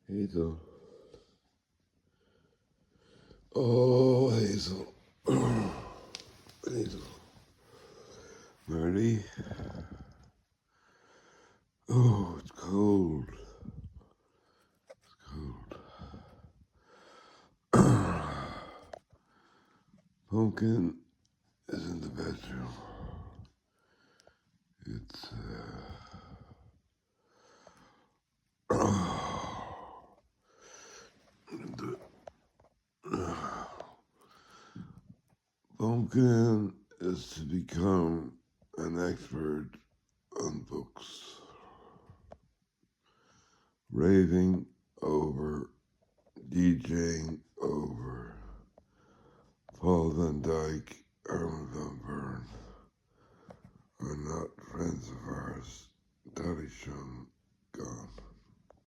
Hazel. Oh, Hazel. Hazel. Marley. Oh, it's cold. It's cold. Pumpkin is in the bedroom. It's, Pumpkin is to become an expert on books, raving over, DJing over. Paul Van Dyke, Armin Van Buuren are not friends of ours. Dolly Shum